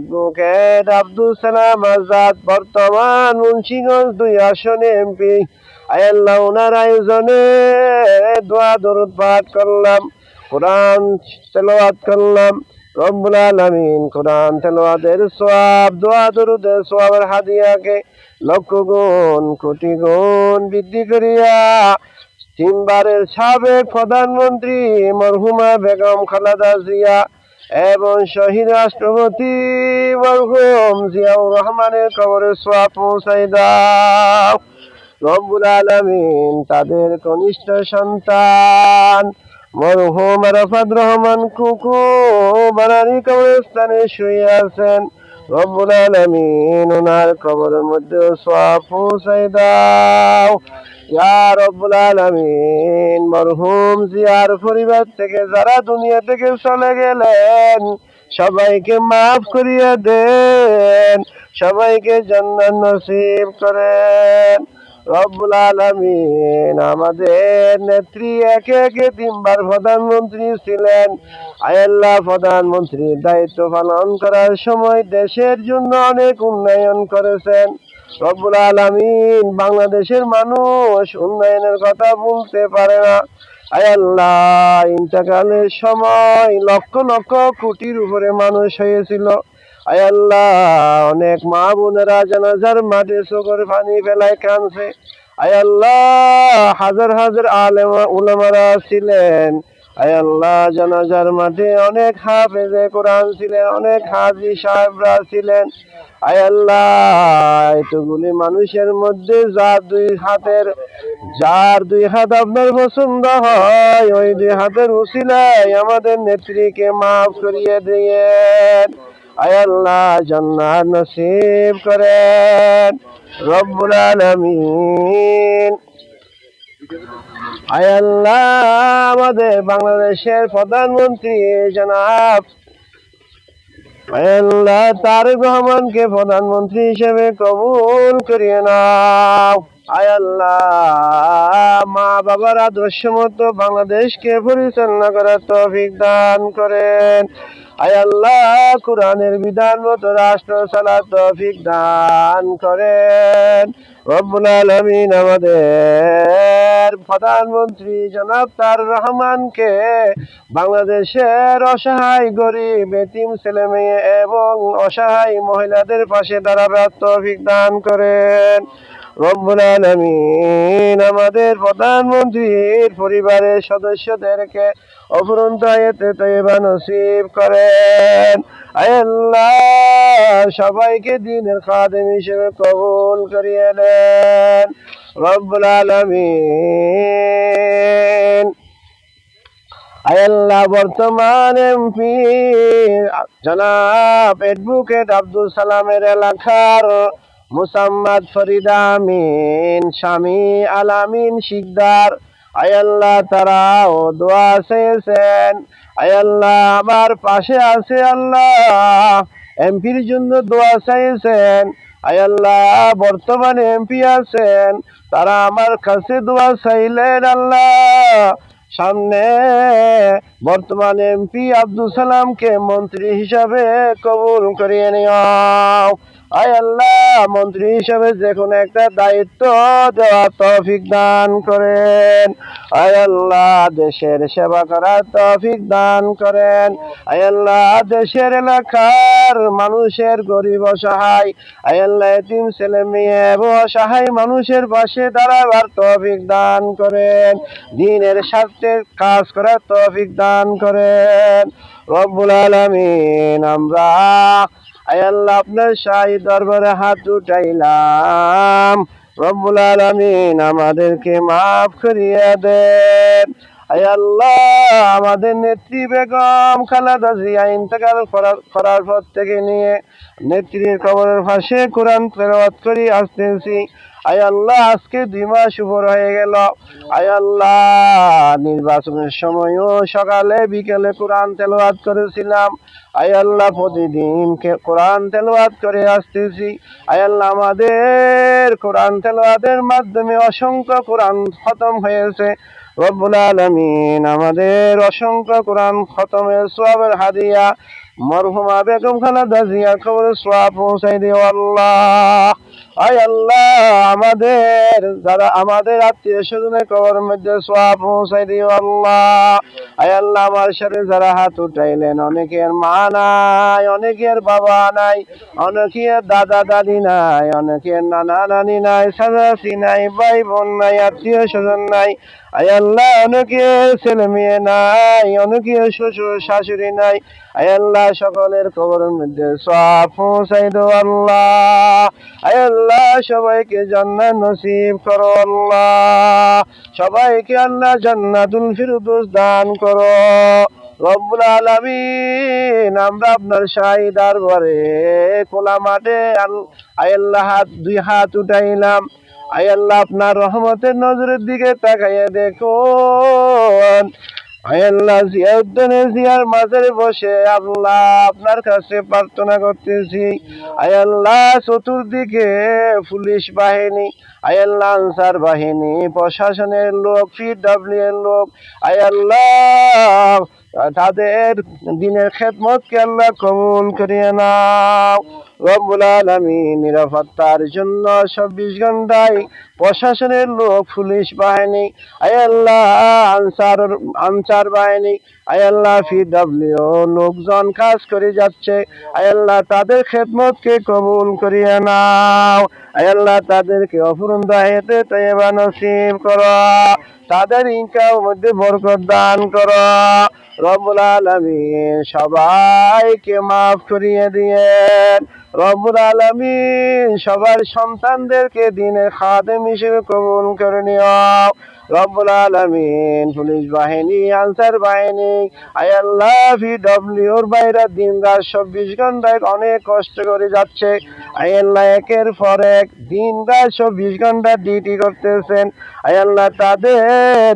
Advocate Abdul Salam Azad বর্তমান মুন্সিগঞ্জ 2 আসনে MP. আয় আল্লাহ, ওনার আয়োজনে দোয়া দরুদ পাঠ করলাম, কোরআন তেলাওয়াত করলাম। রব্বুল আলামিন কোরআন তেলাওয়াতের সওয়াব, দোয়া দরুদের সওয়াবের হাদিয়াকে লক্ষ গুণ কোটি গুণ বৃদ্ধি করিয়া তিনবারের সাবেক প্রধানমন্ত্রী মরহুমা বেগম খালেদা জিয়া এবং শহীদ রাষ্ট্রপতি মরহুম জিয়াউর রহমানের কবরে সওয়াব পৌঁছাই দাও। রব্বুল আলামিন তাদের কনিষ্ঠ সন্তান মরহুম আরাফাত রহমান কুকু বানানি কবরস্থানে শুয়ে আছেন। রব্বুল আলামিন ওনার কবরের মধ্যে সওয়াব পৌঁছাই দাও ইয়া রব্বুল আলামিন। মরহুম জিয়ার পরিবার থেকে যারা দুনিয়া থেকে চলে গেলেন সবাইকে মাফ করিয়া দেন, সবাইকে জান্নাত নসিব করেন। রব্বুল আলামিন আমাদের নেত্রী একে একে 3 বার প্রধানমন্ত্রী ছিলেন। আয় আল্লাহ, প্রধানমন্ত্রীর দায়িত্ব পালন করার সময় দেশের জন্য অনেক উন্নয়ন করেছেন। রব্বুল আলামিন বাংলাদেশের মানুষ উন্নয়নের কথা বলতে পারে না। আয় আল্লাহ, ইন্তেকালের সময় লক্ষ লক্ষ কোটির উপরে মানুষ হয়েছিল। আয় আল্লাহ, অনেক মা বোনেরা জানাজার মাঠে চোখের পানি ফেলায় কাঁদছে। আয় আল্লাহ, হাজার হাজার আলেম উলামারা ছিলেন। আয় আল্লাহ, জানাজার মাঠে অনেক হাফেজে কোরআন ছিলেন, অনেক হাজী সাহেবরা ছিলেন। আয় আল্লাহ, এতগুলি মানুষের মধ্যে যার দুই হাত আপনার পছন্দ হয়, ওই 2 হাতের উসিলায় আমাদের নেত্রীকে মাফ করিয়ে দিয়েন। আয় আল্লাহ, জান্নাত নসিব করেন রব্বুল আলামিন। আয় আল্লাহ, আমাদের বাংলাদেশের প্রধানমন্ত্রী জনাব আয় আল্লাহ তারেক রহমানকে প্রধানমন্ত্রী হিসেবে কবুল করিয়ে নাও। আয় আল্লাহ, মা বাবার আদর্শ মতো বাংলাদেশকে পরিচালনা করার তৌফিক দান করেন। আয় আল্লাহ, কোরআনের বিধান মতো রাষ্ট্র চালার তৌফিক দান করেন। রব্বুল আলামিন আমাদের প্রধানমন্ত্রী জনাব তারেক রহমানকে বাংলাদেশের অসহায় গরিব এতিম ছেলে মেয়ে এবং অসহায় মহিলাদের পাশে দাঁড়াবার তৌফিক দান করেন। রব্বুল আলামিন আমাদের প্রধানমন্ত্রীর পরিবারের সদস্যদেরকে অফুরন্ত হায়াতে তাইয়্যিবা নসিব করেন। আয় আল্লাহ, সবাইকে দ্বীনের খাদেম হিসেবে কবুল করিয়ে নেন রব্বুল আলামিন। আয় আল্লাহ, বর্তমান এমপি জনাব অ্যাডভোকেট আব্দুল সালামের এলাকার মুসাম্মাদ ফরিদা আমিন, স্বামী আলামিন শিকদার, আয় আল্লাহ তারাও দোয়া চেয়েছেন। আয় আল্লাহ, আমার পাশে আছে আল্লাহ, এমপির জন্য দোয়া চাইছেন। আয় আল্লাহ, বর্তমানে এমপি আছেন, তারা আমার কাছে দোয়া চাইলেন। আল্লাহ, সামনে বর্তমান এমপি আব্দুল সালামকে মন্ত্রী হিসাবে কবুল করিয়ে নিও। আয় আল্লাহ, মন্ত্রী হিসাবে যে কোনো একটা দায়িত্ব দেওয়া তৌফিক দান করেন। আয় আল্লাহ, দেশের সেবা করার তৌফিক দান করেন। আয় আল্লাহ, দেশের এলাকার মানুষের গরিব অসহায়, আয় আল্লাহ এতিম ছেলে মেয়ে এবং অসহায় মানুষের পাশে দাঁড়াবার তৌফিক দান করেন। দ্বীনের স্বার্থে কাজ করার তৌফিক দান করেন রব্বুল আলামিন। আমরা আয় আল্লাহ আপনার শাহী দরবারে হাত উঠাইলাম, রব্বুল আলামিন আমাদেরকে মাফ করিয়ে দেন। আয় আল্লাহ, আমাদের নেত্রী বেগম খালেদা জিয়া ইন্তেকাল করার পর থেকে নিয়ে নেত্রীর কবরের পাশে কোরআন তেলাওয়াত করি আসতেছি। আয় আল্লাহ, আজকে 2 মাস উপর হয়ে গেল। আয় আল্লাহ, নির্বাচনের সময়ও সকালে বিকেলে কোরআন তেলাওয়াত করেছিলাম। আয় আল্লাহ, প্রতিদিন কোরআন তেলাওয়াত করে আসতেছি। আয় আল্লাহ, আমাদের কোরআন তেলাওয়াতের মাধ্যমে অসংখ্য কোরআন খতম হয়েছে। রব্বুল আলামিন আমাদের অসংখ্য কোরআন খতমের সওয়াবের হাদিয়া মরহুমা বেগম খালেদা জিয়ার কবরে সওয়াব পৌঁছাই দিও আল্লাহ। আয় আল্লাহ, আমাদের আত্মীয় স্বজনের কবরের মধ্যে সওয়াব পৌঁছাই দিও আল্লাহ। আয় আল্লাহ, আমার সাথে যারা হাত উঠাইলেন, অনেকের মা নাই, অনেকের বাবা নাই, অনেকের দাদা দাদি নাই, অনেকের নানা নানি নাই, চাচা নাই, ভাই বোন নাই, আত্মীয় স্বজন নাই। আয় আল্লাহ, অনেকের ছেলে মেয়ে নাই, অনেকের শ্বশুর শাশুড়ি নাই। আয় আল্লাহ, সকলের কবরের মধ্যে সওয়াব পৌঁছাই দাও আল্লাহ। আয় আল্লাহ, সবাইকে জান্নাত নসিব করো আল্লাহ। সবাইকে আল্লাহ জান্নাতুল ফিরদৌস দান করো রব্বুল আলামিন। আমরা আপনার শাহী দরবারে খোলা মাঠে আয় আল্লাহ দুই হাত উঠাইলাম। আয় আল্লাহ, আপনার রহমতের নজরের দিকে তাকাইয়া দেখুন। আয় আল্লাহ, জিয়ার মাঝে বসে আল্লাহ আপনার কাছে প্রার্থনা করতেছি। আয় আল্লাহ, চতুর্দিকে পুলিশ বাহিনী, আয় আল্লাহ আনসার বাহিনী, প্রশাসনের লোক, PW এর লোক, আয় আল্লাহ তাদের দিনের খেদমতকে আল্লাহ কবুল করিয়ে নাও রব্বুল আলামিন। নিরাপত্তার জন্য 24 ঘন্টায় প্রশাসনের লোক, পুলিশ বাহিনী, আয় আল্লাহ আনসার বাহিনী, আয় আল্লাহ PW লোকজন কাজ করে যাচ্ছে। আয় আল্লাহ, তাদের খেদমতকে কবুল করিয়ে নাও। আয় আল্লাহ, তাদেরকে অফুরন্ত হায়াতে তাইয়্যিবা নসিব করো। তাদের ইনকামের মধ্যে বরকত দান করো রব্বুল আলামিন। সবাইকে মাফ করিয়ে দিয়েন রব্বুল আলামিন। সবার সন্তানদেরকে দ্বীনের খাদেম হিসেবে কবুল করে নিও রব্বুল আলামিন। পুলিশ বাহিনী, আনসার বাহিনী, আয় আল্লাহ PWর বাইরে দিন রাত 24 ঘন্টায় অনেক কষ্ট করে যাচ্ছে। আয় আল্লাহ, একের পর এক দিন রাত 24 ঘন্টা ডিউটি করতেছেন। আয় আল্লাহ, তাদের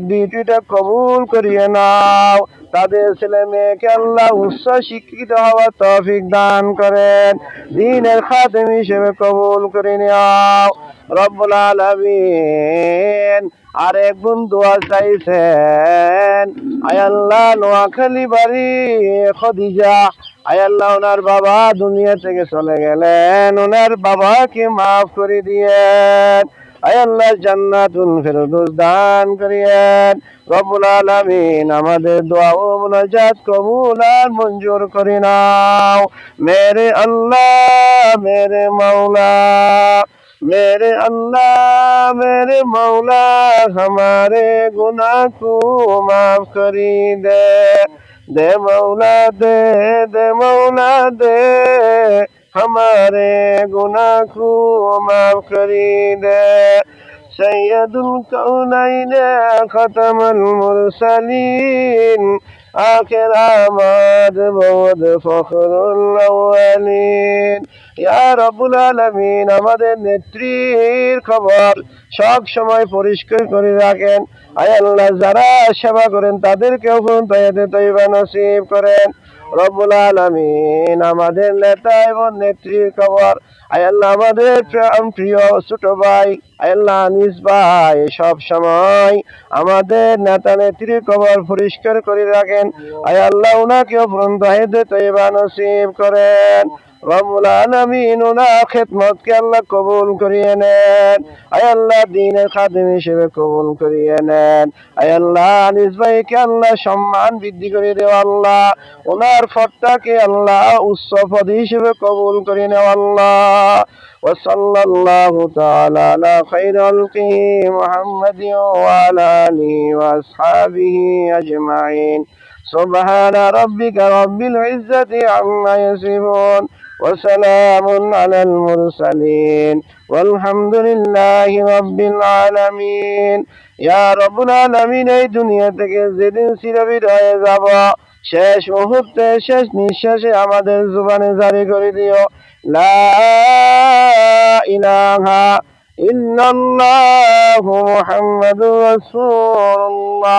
ডিউটিটা কবুল করিয়ে নাও। তাদের ছেলে মেয়েকে আল্লাহ উচ্চ শিক্ষিত হওয়ার তৌফিক দান করেন। দ্বীনের খাদেম হিসেবে কবুল করে নাও রব্বুল আলামিন। আর এক বন্ধু চাইছেন, আয় আল্লাহ নোয়াখালী বাড়ি খদিজা, আয় আল্লাহ ওনার বাবা দুনিয়া থেকে চলে গেলেন, ওনার বাবাকে মাফ করে দিয়েন। আয় আল্লাহ, জান্নাতুল ফিরদৌস দান করিয়েন রব্বুল আলামিন। আমাদের দোয়া ও মুনাজাত কবুল আর মঞ্জুর করে নাও মেরে আল্লাহ, মেরে মাওলা, मेरे अल्लाह मेरे मौला। हमारे गुनाह को माफ करी दे, दे मौला दे, दे मौला दे, हमारे गुनाह को माफ करी दे। सैयदुल कौनैन खतमुल मुरसलीन, आखिर आमद बहुत फखरुल अव्वलीन। ইয়া রব্বুল আলামিন, আমাদের নেত্রীর খবর সব সময় পরিষ্কার করে রাখেন। আয় আল্লাহ, যারা সেবা করেন তাদেরকেও হায়াতে তাইয়্যিবা নসিব করেন রব্বুল আলামিন। আমাদের নেতা এবং নেত্রীর খবর আয় আল্লাহ, আমাদের প্রিয় ছোট ভাই আয় আল্লাহ আনিস ভাই সব সময় আমাদের নেতা নেত্রীর খবর পরিষ্কার করে রাখেন। আয় আল্লাহ, ওনাকেও হায়াতে তাইয়্যিবা নসিব করেন রব্বুল আলামিন। ওনার খেদমতকে আল্লাহ কবুল করিয়ে নেন। আয় আল্লাহ, দ্বীনের খাদেম হিসেবে কবুল করিয়ে নেন। আয় আল্লাহ, আনিস ভাইকে আল্লাহ সম্মান বৃদ্ধি করে দেও আল্লাহ। ওনার পদটাকে আল্লাহ উচ্চ পদ হিসেবে কবুল করে নেও আল্লাহ। وصلى الله تعالى على خير خلقه محمد وعلى آله وأصحابه أجمعين. سبحان ربك رب العزة عما يصفون وسلام على المرسلين والحمد لله رب العالمين. يا رب العالمين, এই দুনিয়া থেকে যেদিন চিরবিদায় যাব, শেষ মুহূর্তে শেষ নিঃশ্বাসে আমাদের জবানে জারি করে দিও লা ইলাহা ইল্লাল্লাহু মুহাম্মাদুর রাসূলুল্লাহ।